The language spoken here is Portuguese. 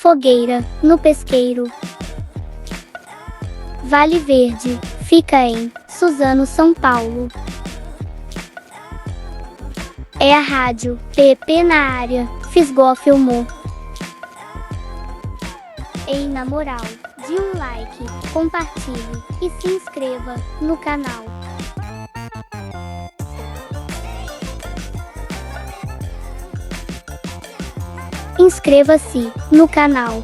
Fogueira, no Pesqueiro. Vale Verde, fica em Suzano, São Paulo. É a rádio PP na área, Fisgó filmou. Ei, na moral, dê um like, compartilhe e se inscreva no canal. Inscreva-se no canal.